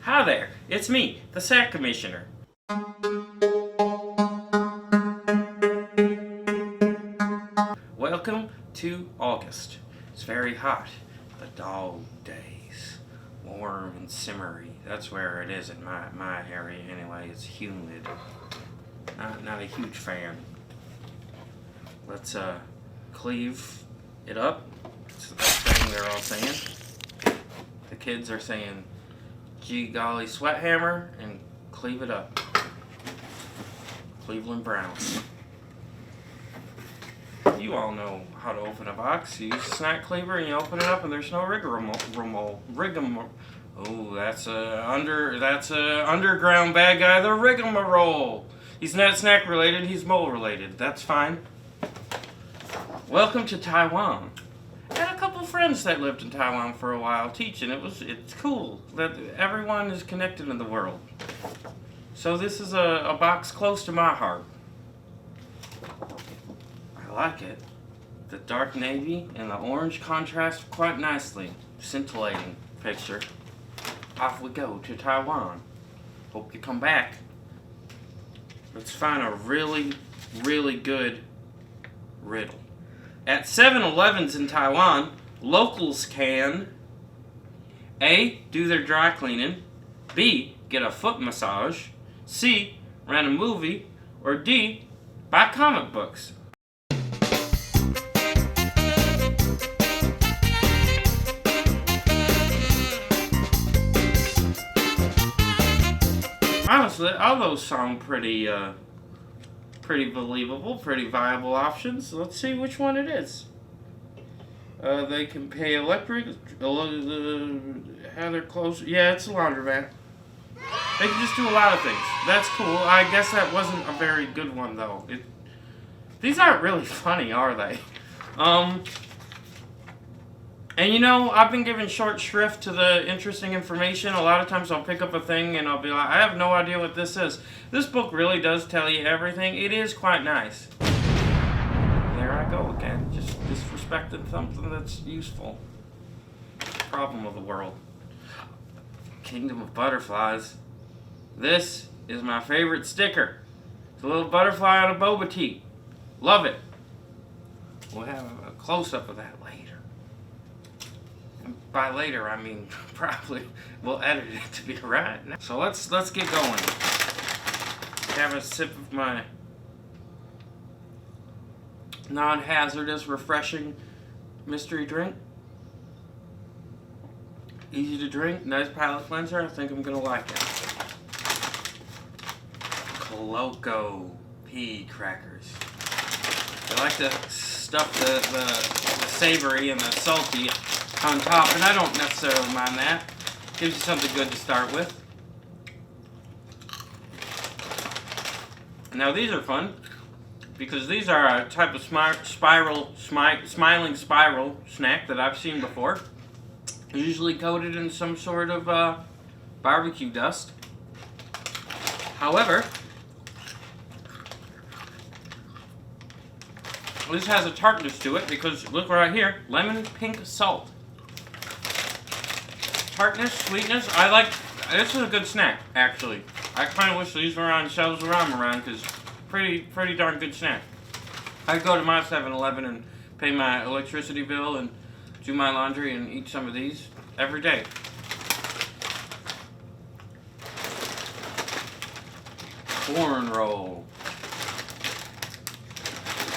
Hi there, it's me, the Sack Commissioner. Welcome to August. It's very hot. The dog days. Warm and simmery. That's where it is in my area anyway. It's humid. Not a huge fan. Let's cleave it up. It's the best thing they're all saying. The kids are saying, gee golly, sweat hammer and cleave it up. Cleveland Browns. You all know how to open a box. You use a snack cleaver and you open it up and there's no rigmarole. Oh, that's a underground bad guy, the rigmarole. He's not snack related, he's mole related. That's fine. Welcome to Taiwan. I had a couple friends that lived in Taiwan for a while teaching. It's cool that everyone is connected in the world. So this is a box close to my heart. I like it. The dark navy and the orange contrast quite nicely. Scintillating picture. Off we go to Taiwan. Hope you come back. Let's find a really, really good riddle. At 7-Elevens in Taiwan, locals can A. do their dry cleaning, B. get a foot massage, C. rent a movie, or D. buy comic books. Honestly, all those sound pretty believable, pretty viable options. Let's see which one it is. They can pay electric, have their clothes. Yeah, it's a laundromat. They can just do a lot of things. That's cool. I guess that wasn't a very good one, though. These aren't really funny, are they? And you know, I've been given short shrift to the interesting information. A lot of times I'll pick up a thing and I'll be like, I have no idea what this is. This book really does tell you everything. It is quite nice. There I go again. Just disrespecting something that's useful. Problem of the world. Kingdom of Butterflies. This is my favorite sticker. It's a little butterfly on a boba tea. Love it. We'll have a close-up of that later. By later, I mean probably we'll edit it to be right now. So let's get going. Have a sip of my non-hazardous, refreshing mystery drink. Easy to drink, nice palate cleanser. I think I'm gonna like it. Coloco pea crackers. I like to stuff the savory and the salty on top, and I don't necessarily mind that. Gives you something good to start with. Now these are fun because these are a type of smiling spiral snack that I've seen before. Usually coated in some sort of barbecue dust. However, this has a tartness to it because look right here, lemon pink salt. Tartness, sweetness. This is a good snack, actually. I kind of wish these were on shelves where I'm around because pretty darn good snack. I'd go to my 7-Eleven and pay my electricity bill and do my laundry and eat some of these every day. Corn roll.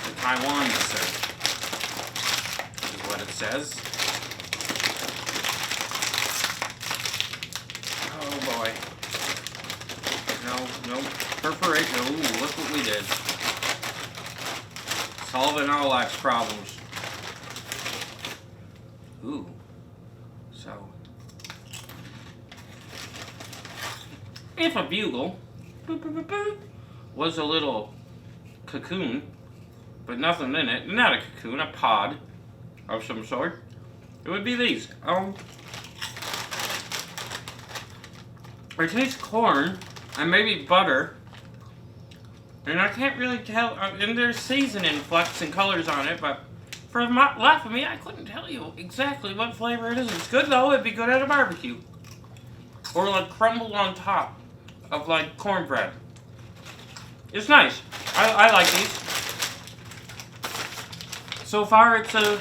The Taiwan dessert is what it says. Oh boy. No, perforation. Ooh, look what we did. Solving all life's problems. Ooh. So, if a bugle was a little cocoon, but nothing in it, not a cocoon, a pod of some sort, it would be these. It tastes corn and maybe butter, and I can't really tell, and there's seasoning flecks and colors on it, but for the life of me, I couldn't tell you exactly what flavor it is. It's good though, it'd be good at a barbecue. or like crumbled on top of like cornbread. It's nice. I like these. So far, it's a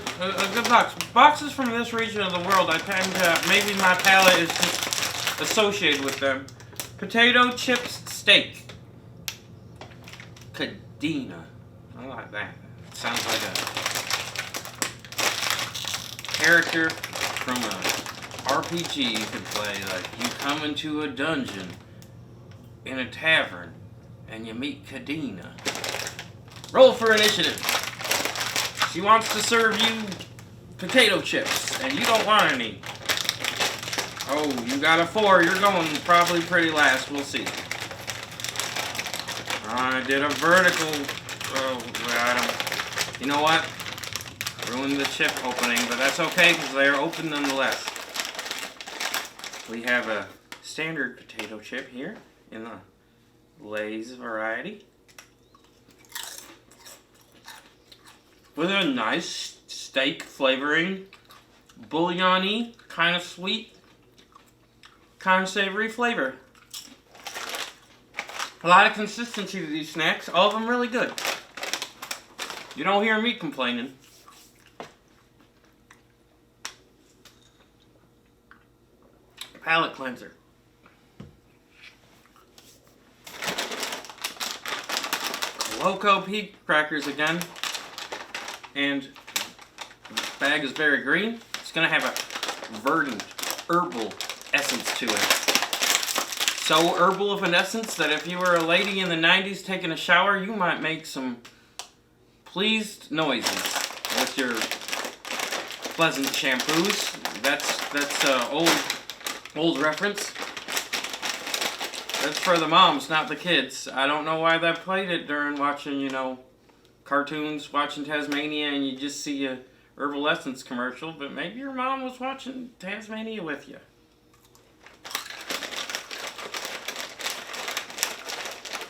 good box. Boxes from this region of the world, I tend to, maybe my palate is just associated with them. Potato chips steak. Cadena. I like that. It sounds like a character from a RPG you could play. Like, you come into a dungeon in a tavern and you meet Cadena. Roll for initiative. She wants to serve you potato chips, and you don't want any. Oh, you got a 4. You're going probably pretty last. We'll see. I did a vertical. Oh, I don't. You know what? Ruined the chip opening, but that's okay because they are open nonetheless. We have a standard potato chip here in the Lay's variety, with a nice steak flavoring, bouillon-y, kind of sweet, kind of savory flavor. A lot of consistency to these snacks, all of them really good. You don't hear me complaining. Palate cleanser. Loco pea crackers again. And the bag is very green. It's going to have a verdant, herbal essence to it. So herbal of an essence that if you were a lady in the 90s taking a shower, you might make some pleased noises with your pleasant shampoos. That's old reference. That's for the moms, not the kids. I don't know why they played it during watching, cartoons, watching Tasmania, and you just see a herbal essence commercial, but maybe your mom was watching Tasmania with you.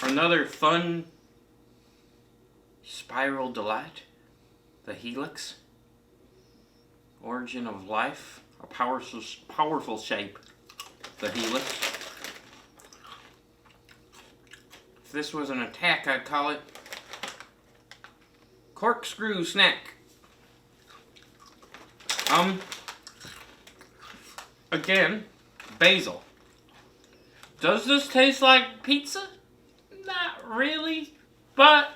Another fun spiral delight, the helix, origin of life, a powerful shape, the helix. If this was an attack, I'd call it corkscrew snack. Again, basil. Does this taste like pizza? Not really, but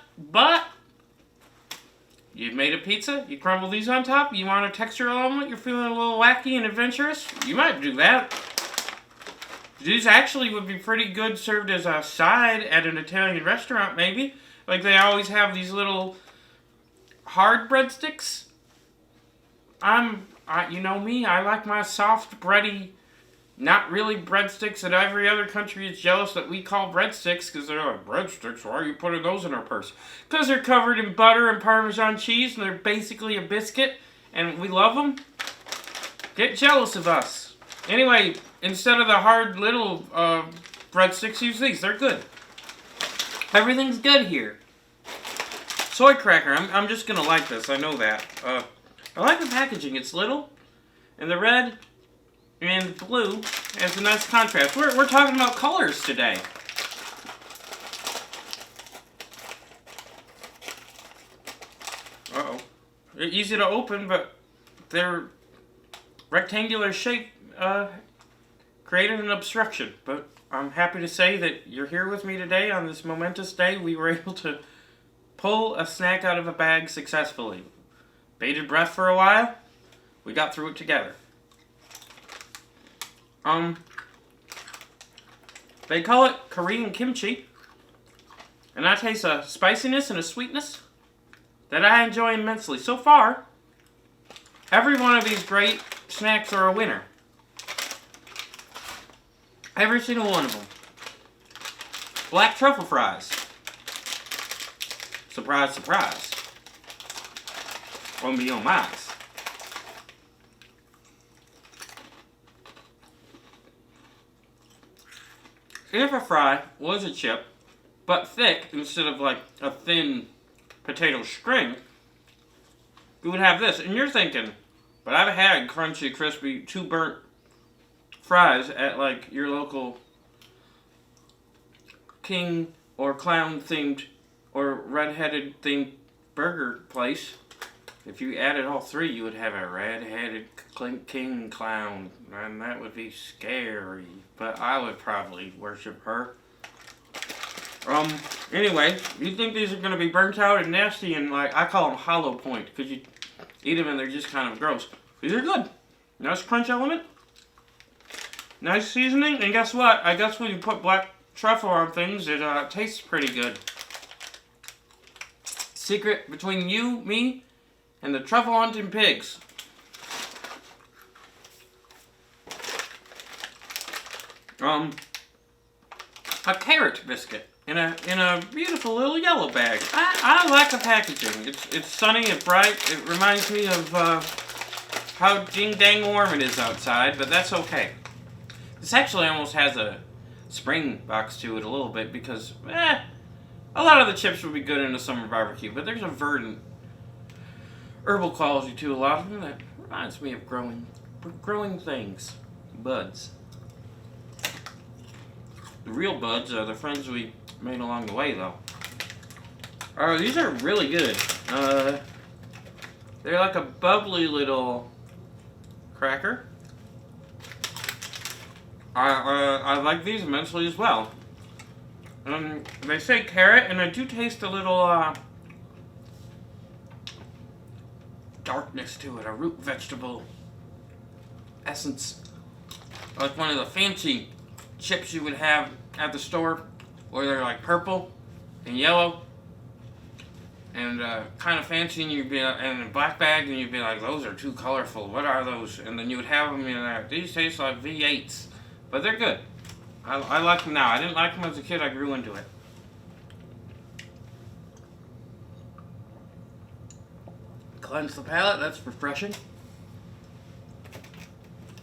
you made a pizza, you crumble these on top, you want a texture element, you're feeling a little wacky and adventurous, you might do that. These actually would be pretty good served as a side at an Italian restaurant, maybe. Like they always have these little hard breadsticks. You know me, I like my soft, bready, not really breadsticks that every other country is jealous that we call breadsticks, because they're like, breadsticks, why are you putting those in our purse? Because they're covered in butter and Parmesan cheese, and they're basically a biscuit, and we love them. Get jealous of us. Anyway, instead of the hard little breadsticks, use these. They're good. Everything's good here. Soy cracker. I'm just going to like this. I know that. I like the packaging. It's little, and the red and blue has a nice contrast. We're talking about colors today. Uh-oh. They're easy to open, but their rectangular shape created an obstruction. But I'm happy to say that you're here with me today on this momentous day. We were able to pull a snack out of a bag successfully. Bated breath for a while. We got through it together. They call it Korean kimchi, and I taste a spiciness and a sweetness that I enjoy immensely. So far, every one of these great snacks are a winner. Every single one of them. Black truffle fries. Surprise, surprise. On me on mice. If a fry was a chip, but thick instead of like a thin potato string, you would have this. And you're thinking, but I've had crunchy, crispy, too burnt fries at like your local king or clown themed or red-headed themed burger place, if you added all three, you would have a red-headed king clown, and that would be scary. But I would probably worship her. Anyway, you think these are gonna be burnt out and nasty, and like I call them hollow point because you eat them and they're just kind of gross. These are good. Nice crunch element. Nice seasoning, and guess what? I guess when you put black truffle on things, it tastes pretty good. Secret between you, me, and the truffle hunting pigs. A carrot biscuit in a beautiful little yellow bag. I like the packaging. It's sunny and bright. It reminds me of how ding dang warm it is outside, but that's okay. This actually almost has a spring box to it a little bit because a lot of the chips would be good in a summer barbecue, but there's a verdant herbal quality to a lot of them that reminds me of growing things. Buds. The real buds are the friends we made along the way, though. These are really good. They're like a bubbly little cracker. I like these immensely as well. They say carrot, and I do taste a little darkness to it, a root vegetable essence. Like one of the fancy chips you would have at the store, where they're like purple and yellow and kind of fancy, and you'd be in a black bag, and you'd be like, those are too colorful. What are those? And then you would have them in there. These taste like V8s, but they're good. I like them now. I didn't like them as a kid. I grew into it. Cleanse the palate. That's refreshing.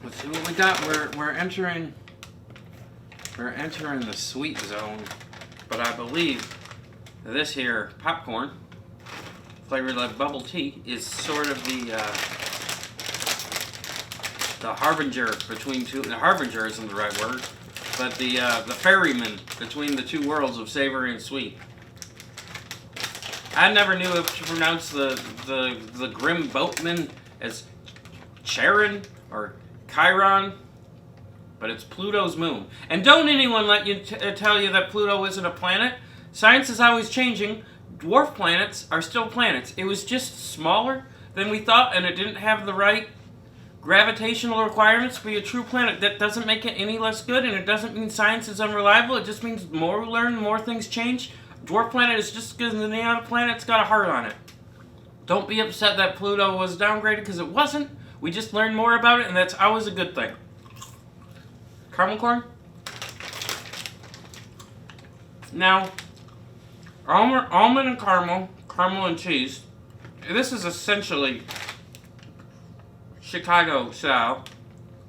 Let's see what we got. We're entering the sweet zone, but I believe this here popcorn, flavored like bubble tea, is sort of the harbinger between two. The harbinger isn't the right word, but the ferryman between the two worlds of savory and sweet. I never knew if to pronounce the grim boatman as Charon or Chiron, but it's Pluto's moon. And don't anyone let you tell you that Pluto isn't a planet. Science is always changing. Dwarf planets are still planets. It was just smaller than we thought, and it didn't have the right gravitational requirements to be a true planet. That doesn't make it any less good, and it doesn't mean science is unreliable. It just means the more we learn, the more things change. Dwarf planet is just because the name of the planet's got a heart on it. Don't be upset that Pluto was downgraded, because it wasn't. We just learned more about it, and that's always a good thing. Caramel corn. Now, almond and caramel and cheese. This is essentially Chicago style,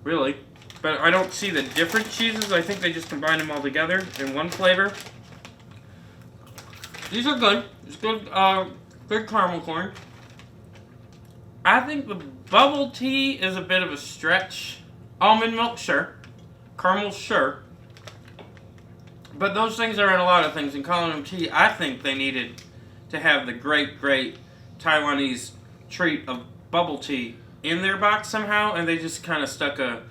really. But I don't see the different cheeses. I think they just combine them all together in one flavor. These are good. It's good, good caramel corn. I think the bubble tea is a bit of a stretch. Almond milk, sure. Caramel, sure. But those things are in a lot of things, and calling them tea, I think they needed to have the great, great Taiwanese treat of bubble tea in their box somehow, and they just kind of stuck a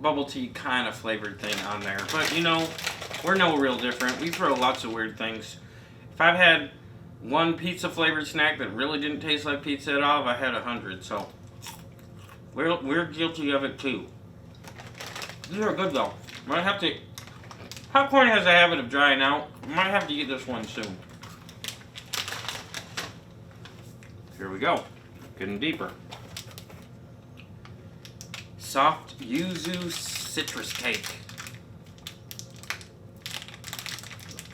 bubble tea kind of flavored thing on there. But, you know, we're no real different. We throw lots of weird things. If I've had one pizza flavored snack that really didn't taste like pizza at all, I've had 100, so we're guilty of it too. These are good though. Might have to. Popcorn has a habit of drying out. Might have to eat this one soon. Here we go. Getting deeper. Soft yuzu citrus cake.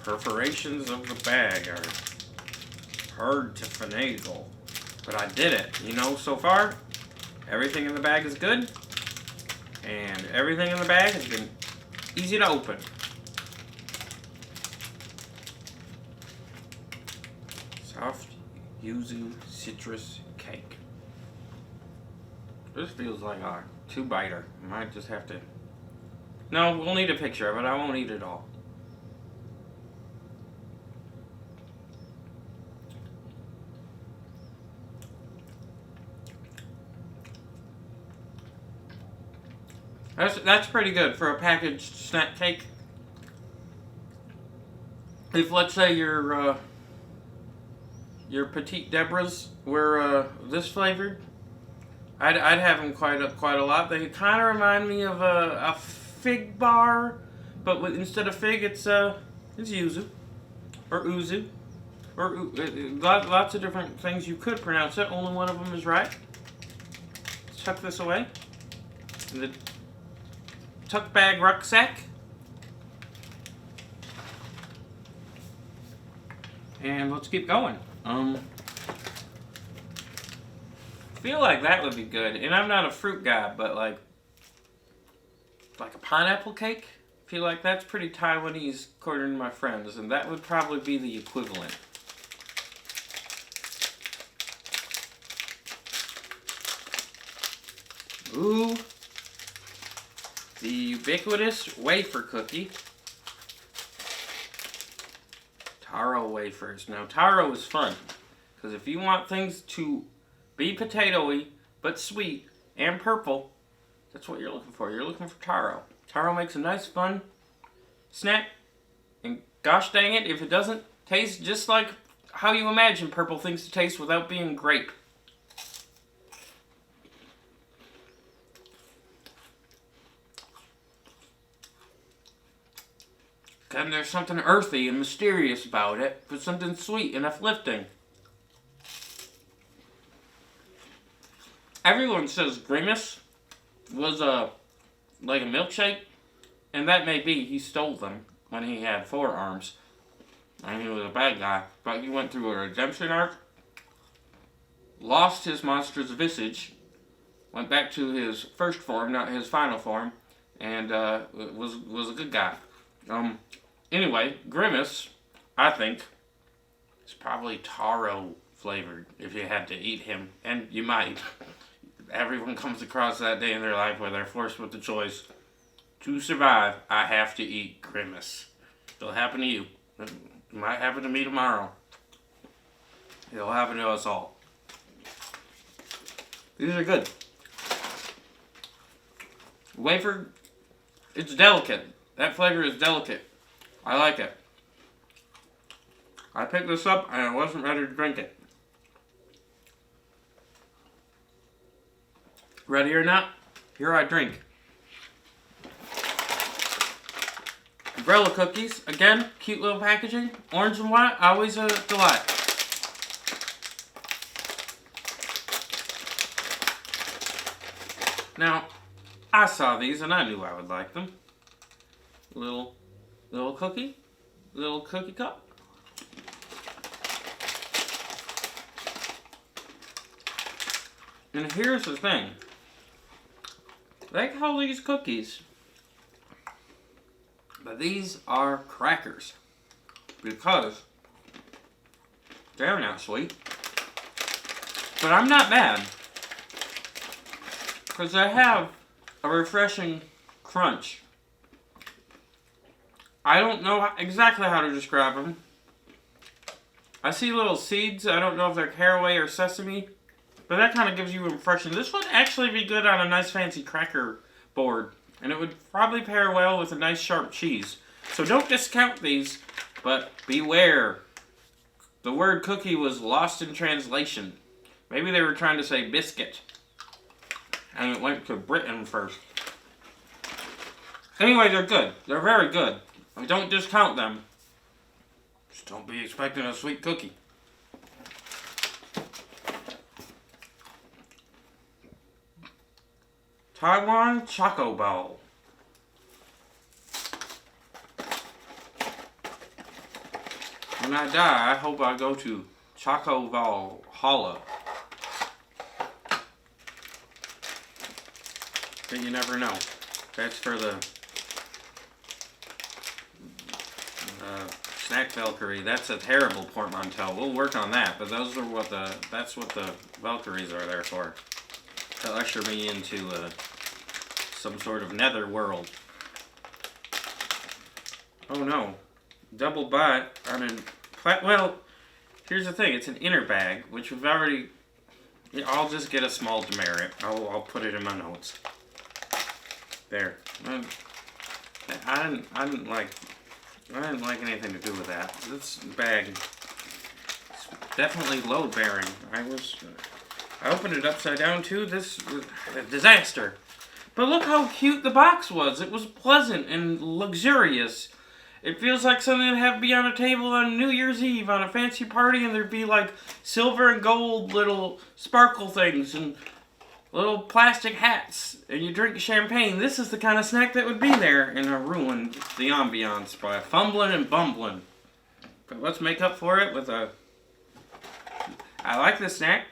The perforations of the bag are hard to finagle, but I did it. You know, so far, everything in the bag is good, and everything in the bag has been easy to open. Soft yuzu citrus cake. This feels like a 2-biter. Might just have to No, we'll need a picture of it. I won't eat it all. That's pretty good for a packaged snack cake. If, let's say, your Petite Deborahs were this flavored, I'd have them quite a lot. They kind of remind me of a fig bar, but instead of fig, it's yuzu or uzu or lots of different things you could pronounce it. Only one of them is right. Let's tuck this away in the tuck bag rucksack. And let's keep going. I feel like that would be good. And I'm not a fruit guy, but like a pineapple cake, I feel like that's pretty Taiwanese according to my friends, and that would probably be the equivalent. Ooh, the ubiquitous wafer cookie. Taro wafers. Now, taro is fun, because if you want things to be potatoey, but sweet, and purple, that's what you're looking for. You're looking for taro. Taro makes a nice, fun snack, and gosh dang it, if it doesn't taste just like how you imagine purple things to taste without being grape. And there's something earthy and mysterious about it, but something sweet and uplifting. Everyone says Grimace was like a milkshake, and that may be. He stole them when he had 4 arms, and he was a bad guy. But he went through a redemption arc, lost his monstrous visage, went back to his first form, not his final form, and was a good guy. Anyway, Grimace, I think, is probably taro flavored if you had to eat him, and you might. Everyone comes across that day in their life where they're forced with the choice. To survive, I have to eat Grimace. It'll happen to you. It might happen to me tomorrow. It'll happen to us all. These are good. Wafer, it's delicate. That flavor is delicate. I like it. I picked this up and I wasn't ready to drink it. Ready or not, here I drink. Umbrella cookies, again, cute little packaging. Orange and white, always a delight. Now, I saw these and I knew I would like them. Little cookie cup. And here's the thing. They call these cookies, but these are crackers because they're not sweet. But I'm not mad because they have a refreshing crunch. I don't know exactly how to describe them. I see little seeds. I don't know if they're caraway or sesame, but that kind of gives you an impression. This would actually be good on a nice fancy cracker board, and it would probably pair well with a nice sharp cheese. So don't discount these, but beware. The word cookie was lost in translation. Maybe they were trying to say biscuit, and it went to Britain first. Anyway, they're good. They're very good. I don't discount them. Just don't be expecting a sweet cookie. Taiwan Choco Bowl. When I die, I hope I go to Choco Bowl Hollow. But you never know. That's for the snack Valkyrie. That's a terrible portmanteau. We'll work on that, but that's what the Valkyries are there for. To usher me into some sort of nether world. Oh no. Double bought on an... Well, here's the thing. It's an inner bag, which we've already... I'll just get a small demerit. I'll put it in my notes. There. I didn't like anything to do with that. This bag is definitely load bearing. I opened it upside down too. This was a disaster. But look how cute the box was. It was pleasant and luxurious. It feels like something that'd have to be on a table on New Year's Eve on a fancy party, and there'd be like silver and gold little sparkle things and little plastic hats, and you drink champagne. This is the kind of snack that would be there, and I ruined the ambiance by fumbling and bumbling. But let's make up for it with a... I like this snack,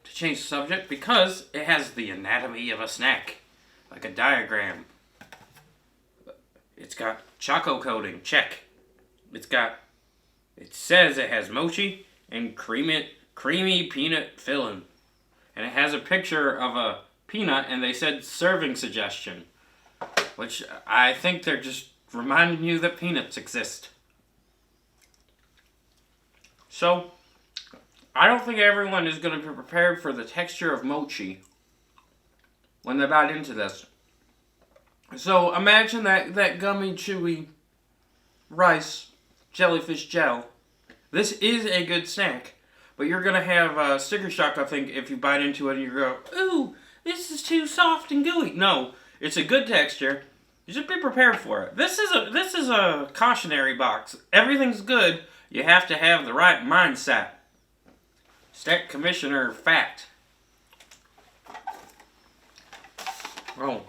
to change the subject, because it has the anatomy of a snack, like a diagram. It's got choco coating, check. It says it has mochi and creamy peanut filling. And it has a picture of a peanut, and they said serving suggestion. Which I think they're just reminding you that peanuts exist. So, I don't think everyone is going to be prepared for the texture of mochi when they bite into this. So, imagine that gummy, chewy rice jellyfish gel. This is a good snack. But you're going to have sticker shock, I think, if you bite into it and you go, ooh, this is too soft and gooey. No, it's a good texture. You just be prepared for it. This is a cautionary box. Everything's good. You have to have the right mindset. Snack Commissioner fact. Oh,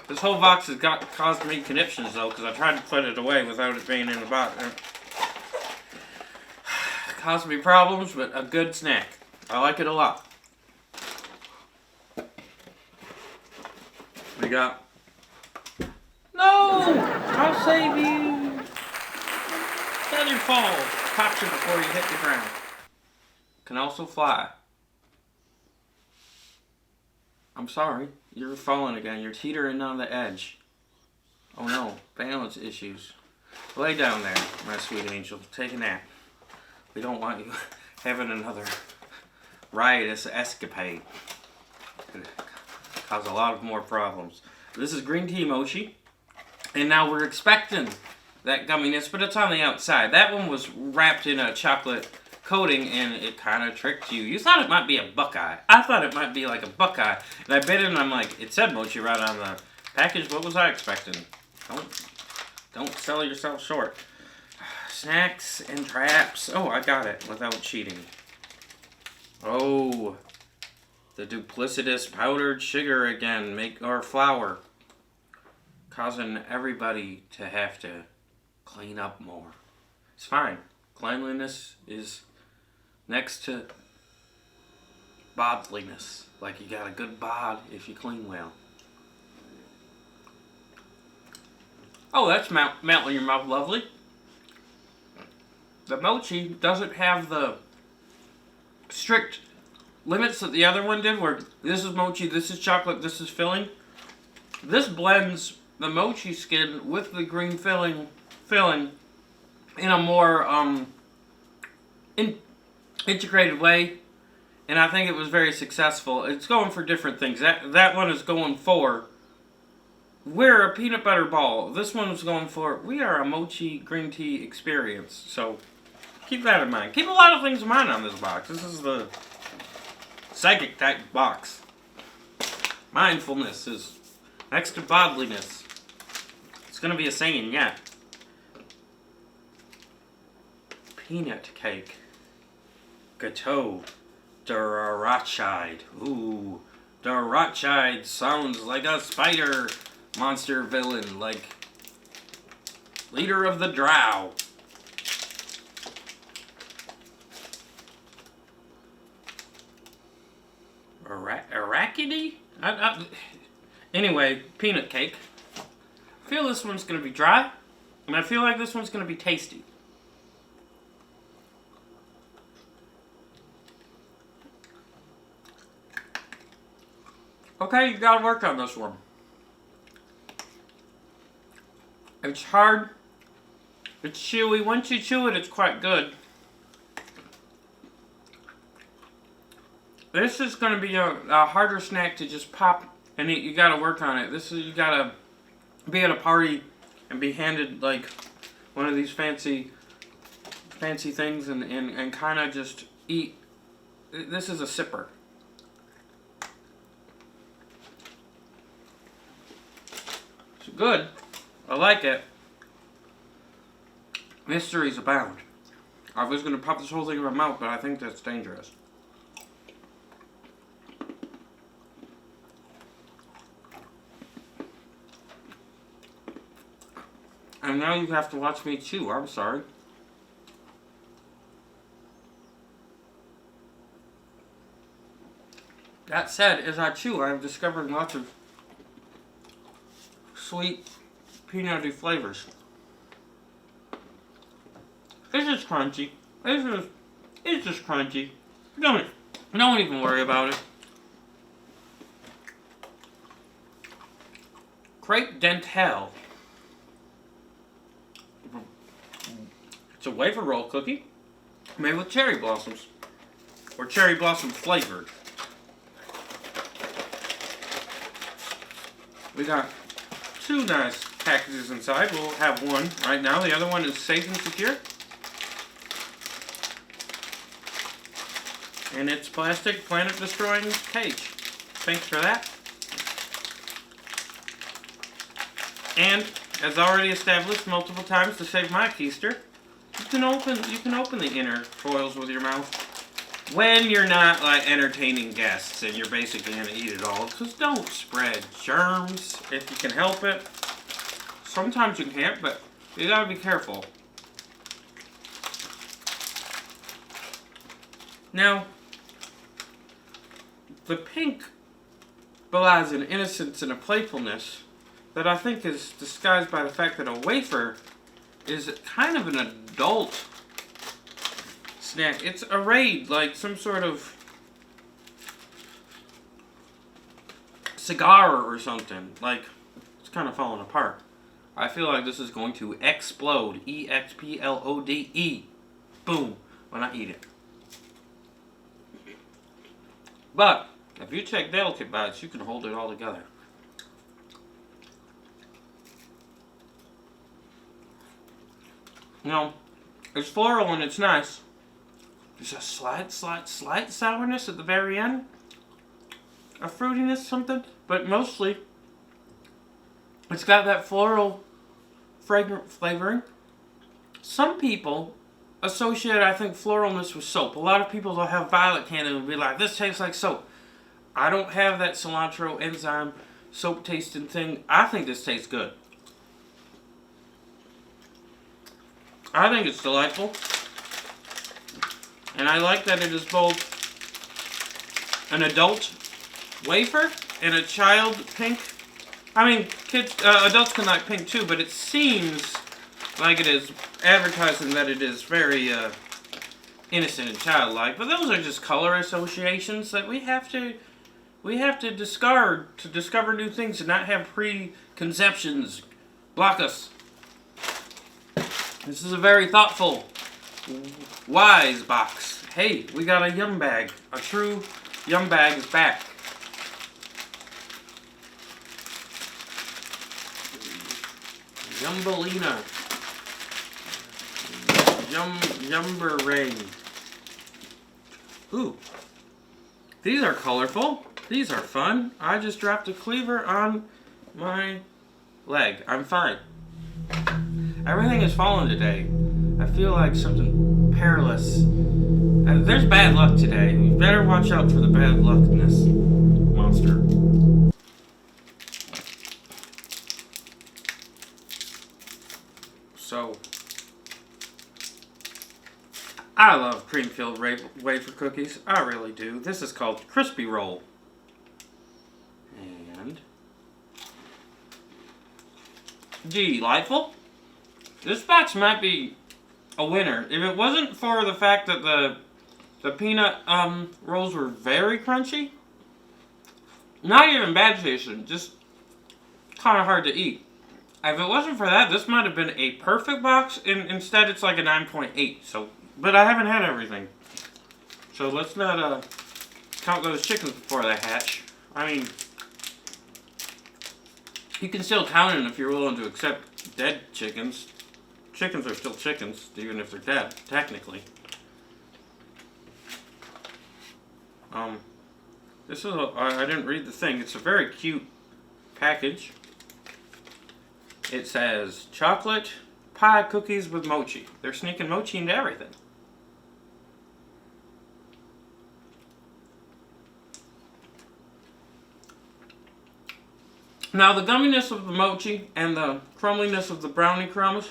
this whole box has caused me conniptions, though, because I tried to put it away without it being in the box. Caused me problems, but a good snack. I like it a lot. We got... No! I'll save you! Feather fall. Pops you before you hit the ground. Can also fly. I'm sorry. You're falling again. You're teetering on the edge. Oh no. Balance issues. Lay down there, my sweet angel. Take a nap. We don't want you having another riotous escapade. Could cause a lot of more problems. This is green tea mochi. And now we're expecting that gumminess, but it's on the outside. That one was wrapped in a chocolate coating, and it kind of tricked you. You thought it might be a Buckeye. I thought it might be like a Buckeye. And I bit it, and I'm like, it said mochi right on the package. What was I expecting? Don't sell yourself short. Snacks and traps. Oh, I got it without cheating. Oh, the duplicitous powdered sugar again, or flour, causing everybody to have to clean up more. It's fine. Cleanliness is next to bodliness. Like you got a good bod if you clean well. Oh, that's melting in your mouth lovely. The mochi doesn't have the strict limits that the other one did, where this is mochi, this is chocolate, this is filling. This blends the mochi skin with the green filling in a more integrated way, and I think it was very successful. It's going for different things. That one is going for, we're a peanut butter ball. This one is going for, we are a mochi green tea experience. So keep that in mind. Keep a lot of things in mind on this box. This is the psychic type box. Mindfulness is next to bodliness. It's going to be a saying yet. Peanut cake. Gateau. Der Rothschild. Ooh. Der Rothschild sounds like a spider monster villain. Like leader of the drow. Arachide? Anyway, peanut cake. I feel this one's going to be dry, and I feel like this one's going to be tasty. Okay, you got to work on this one. It's hard. It's chewy. Once you chew it, it's quite good. This is going to be a harder snack to just pop and eat. You got to work on it. You got to be at a party and be handed like one of these fancy things and kind of just eat. This is a sipper. It's good. I like it. Mysteries abound. I was going to pop this whole thing in my mouth, but I think that's dangerous. And now you have to watch me chew. I'm sorry. That said, as I chew, I've discovered lots of sweet, peanutty flavors. It's just crunchy. It's just crunchy. Don't even worry about it. Crepe Dentelle. It's a wafer roll cookie made with cherry blossoms, or cherry blossom flavored. We got 2 nice packages inside. We'll have one right now. The other one is safe and secure. And it's plastic, planet-destroying cage. Thanks for that. And, as already established multiple times to save my keister, you can open the inner foils with your mouth when you're not like entertaining guests and you're basically gonna eat it all. Because don't spread germs if you can help it. Sometimes you can't, but you gotta be careful. Now, the pink belies an innocence and a playfulness that I think is disguised by the fact that a wafer is kind of an adult snack. It's arrayed like some sort of cigar or something. Like, it's kind of falling apart. I feel like this is going to explode. E-X-P-L-O-D-E. Boom. When I eat it. But, if you take delicate bites, you can hold it all together. You know, it's floral and it's nice. There's a slight sourness at the very end. A fruitiness, something. But mostly, it's got that floral fragrant flavoring. Some people associate, I think, floralness with soap. A lot of people will have violet candy and be like, this tastes like soap. I don't have that cilantro enzyme soap tasting thing. I think this tastes good. I think it's delightful. And I like that it is both an adult wafer and a child pink. I mean, adults can like pink too, but it seems like it is advertising that it is very innocent and childlike. But those are just color associations that we have to discard to discover new things and not have preconceptions block us. This is a very thoughtful, wise box. Hey, we got a yum bag. A true yum bag is back. Yumbalina. Yumberay. Ooh. These are colorful. These are fun. I just dropped a cleaver on my leg. I'm fine. Everything has fallen today. I feel like something perilous. There's bad luck today. We better watch out for the bad luck in this monster. So, I love cream-filled wafer cookies. I really do. This is called Crispy Roll. And delightful. This box might be a winner. If it wasn't for the fact that the peanut rolls were very crunchy, not even bad tasting, just kind of hard to eat. If it wasn't for that, this might have been a perfect box. Instead, it's like a 9.8. So, but I haven't had everything. So let's not count those chickens before they hatch. I mean, you can still count them if you're willing to accept dead chickens. Chickens are still chickens, even if they're dead, technically. This is I didn't read the thing. It's a very cute package. It says chocolate pie cookies with mochi. They're sneaking mochi into everything. Now the gumminess of the mochi and the crumbliness of the brownie crumbs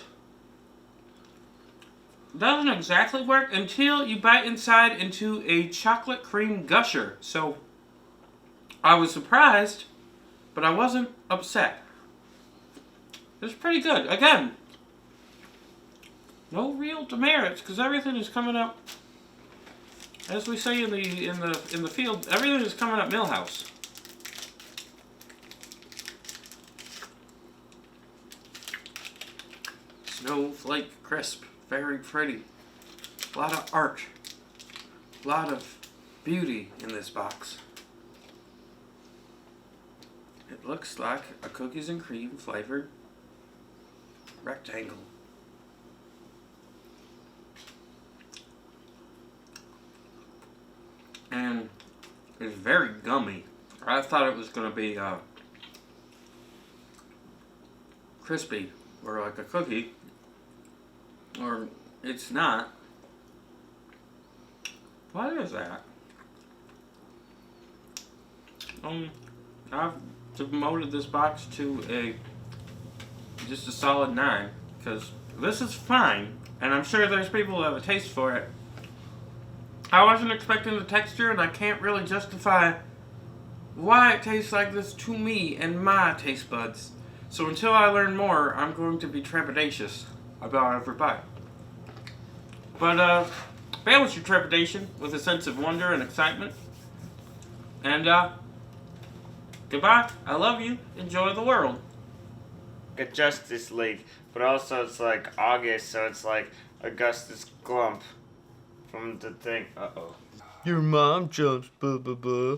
doesn't exactly work until you bite inside into a chocolate cream gusher. So I was surprised, but I wasn't upset. It's pretty good. Again, no real demerits because everything is coming up, as we say in the field, everything is coming up Millhouse. Snowflake crisp, very pretty. A lot of art, a lot of beauty in this box. It looks like a cookies and cream flavored rectangle. And it's very gummy. I thought it was going to be crispy or like a cookie. Or it's not. What is that? I've demoted this box to just a solid 9 because this is fine, and I'm sure there's people who have a taste for it. I wasn't expecting the texture, and I can't really justify why it tastes like this to me and my taste buds. So until I learn more, I'm going to be trepidatious about every bite. But balance your trepidation with a sense of wonder and excitement. And goodbye. I love you. Enjoy the world. A Justice League, but also it's like August, so it's like Augustus Glump from the thing. Uh-oh. Your mom jumps, blah, blah, blah.